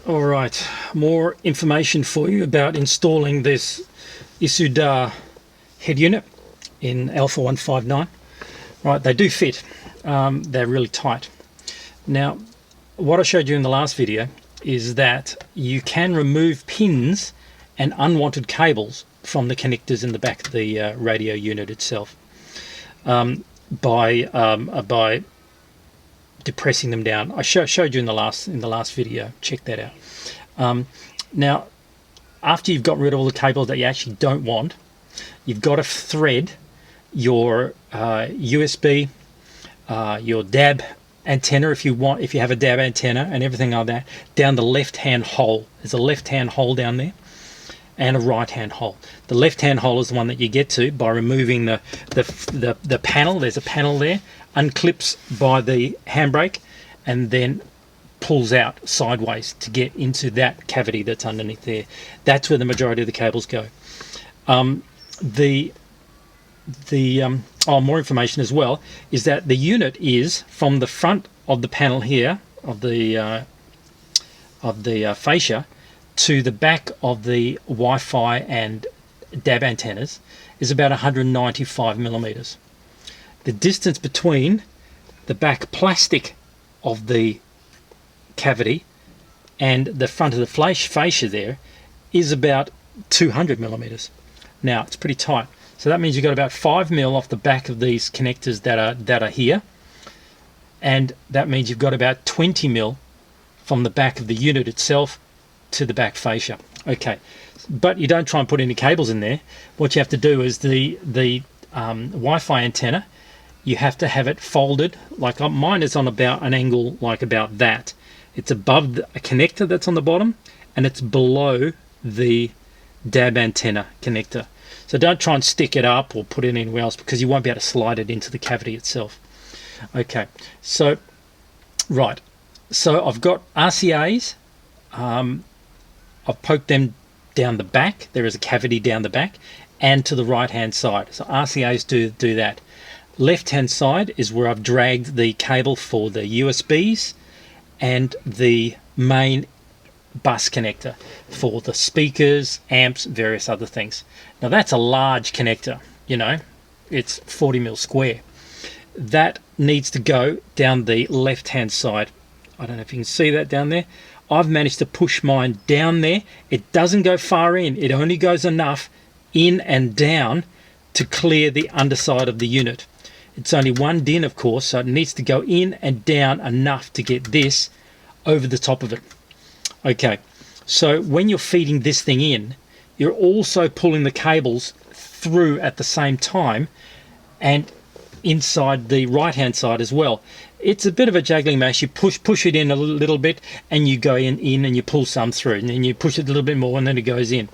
All right, more information for you about installing this Isudar head unit in Alfa 159. Right, they do fit. They're really tight. Now, what I showed you in the last video is that you can remove pins and unwanted cables from the connectors in the back of the radio unit itself by depressing them down. I showed you in the last video. Check that out. Now, after you've got rid of all the cables that you actually don't want, you've got to thread your USB, your DAB antenna if you have a DAB antenna and everything like that, down the left-hand hole. There's a left-hand hole down there and a right-hand hole. The left-hand hole is the one that you get to by removing the panel. There's a panel there, unclips by the handbrake, and then pulls out sideways to get into that cavity that's underneath there. That's where the majority of the cables go. More information as well is that the unit is from the front of the panel here of the fascia to the back of the Wi-Fi and DAB antennas is about 195 millimeters. The distance between the back plastic of the cavity and the front of the fascia there is about 200 millimeters. Now it's pretty tight, so that means you've got about 5 mil off the back of these connectors that are here, and that means you've got about 20 mil from the back of the unit itself to the back fascia. Okay, but you don't try and put any cables in there. What you have to do is the Wi-Fi antenna, you have to have it folded, like mine is on about an angle like about that. It's above a connector that's on the bottom, and it's below the DAB antenna connector. So don't try and stick it up or put it anywhere else, because you won't be able to slide it into the cavity itself. Okay, so right, so I've got RCAs. I've poked them down the back. There is a cavity down the back and to the right hand side. So RCAs do that. Left hand side is where I've dragged the cable for the USBs and the main bus connector for the speakers, amps, various other things. Now that's a large connector, you know, it's 40 mil square. That needs to go down the left hand side. I don't know if you can see that down there. I've managed to push mine down there. It doesn't go far in, it only goes enough in and down to clear the underside of the unit. It's only one DIN, of course, so it needs to go in and down enough to get this over the top of it. Okay, so when you're feeding this thing in, you're also pulling the cables through at the same time and inside the right hand side as well. It's a bit of a juggling match. You push it in a little bit, and you go in and you pull some through, and then you push it a little bit more, and then it goes in.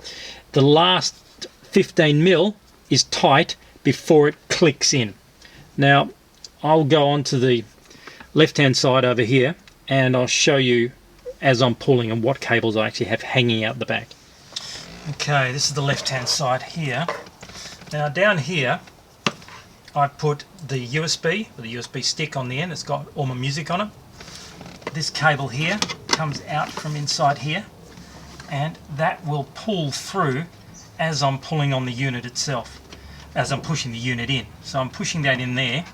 The last 15 mil is tight before it clicks in. Now I'll go on to the left hand side over here, and I'll show you as I'm pulling and what cables I actually have hanging out the back. Okay, this is the left hand side here. Now down here I put the USB with a USB stick on the end. It's got all my music on it. This cable here comes out from inside here, and that will pull through as I'm pulling on the unit itself, as I'm pushing the unit in. So I'm pushing that in there,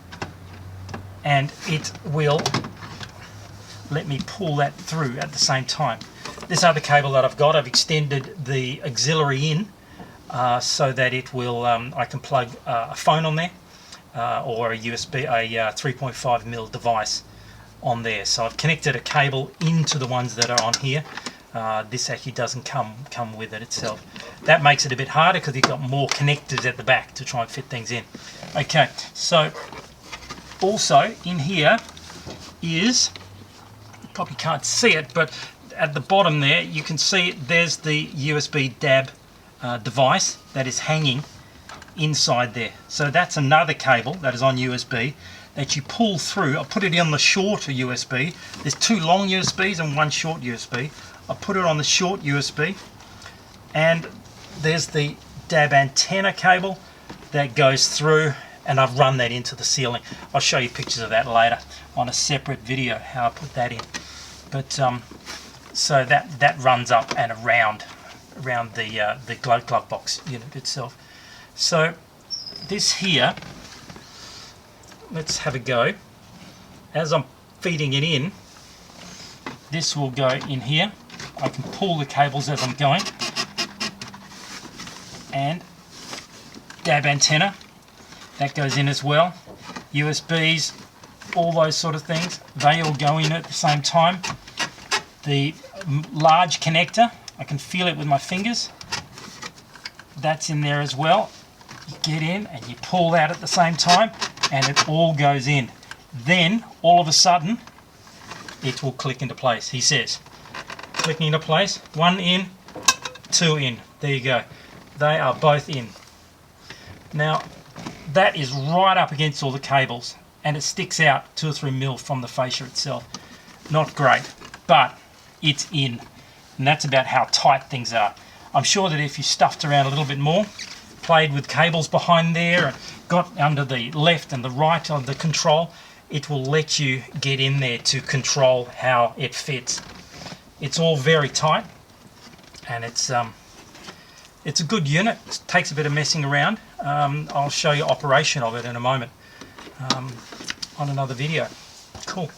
and it will let me pull that through at the same time. This other cable that I've got, I've extended the auxiliary in so that it will, I can plug a phone on there. Or a USB, a 3.5 mil device on there. So I've connected a cable into the ones that are on here. This actually doesn't come with it itself. That makes it a bit harder because you've got more connectors at the back to try and fit things in. Okay, so also in here is, you probably can't see it, but at the bottom there you can see there's the USB DAB device that is hanging inside there. So that's another cable that is on USB that you pull through. I put it on the shorter USB. There's two long USBs and one short USB. I put it on the short USB, and there's the DAB antenna cable that goes through, and I've run that into the ceiling. I'll show you pictures of that later on a separate video, how I put that in. But so that runs up and around the glove box unit itself. So this here, let's have a go. As I'm feeding it in, this will go in here. I can pull the cables as I'm going, and DAB antenna, that goes in as well. USBs, all those sort of things, they all go in at the same time. The large connector, I can feel it with my fingers, that's in there as well. You get in and you pull that at the same time, and it all goes in. Then all of a sudden it will click into place. He says clicking into place, 1 in, 2 in. There you go, they are both in. Now that is right up against all the cables, and it sticks out 2 or 3 mil from the fascia itself. Not great, but it's in, and that's about how tight things are. I'm sure that if you stuffed around a little bit more, played with cables behind there, and got under the left and the right of the control, it will let you get in there to control how it fits. It's all very tight, and it's a good unit. It takes a bit of messing around. I'll show you operation of it in a moment on another video. Cool.